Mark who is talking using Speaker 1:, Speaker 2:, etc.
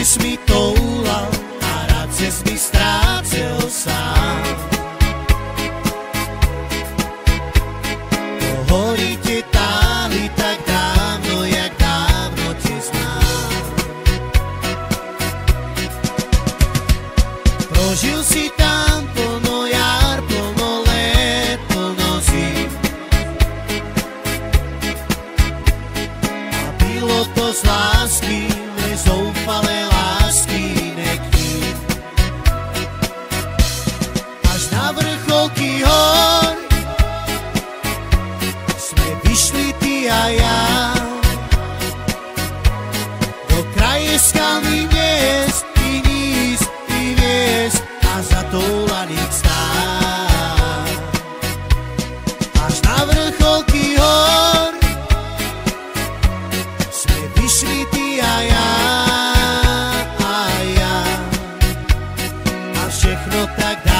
Speaker 1: ses mi toulal a rád ses mi strácel sám. Po horí te táli tak dávno, jak dávno te znám. Prožil si tam plno jar, plno let, plno zim. A bylo to z lásky, nezoufalé lásky nekým. Až na vrcholky hor sme vyšli ty a ja, do kraje skalných miest i nízk i miest a zatoulaných stán. Až na vrcholky hor sme vyšli ty a ja, a všechno tak dá.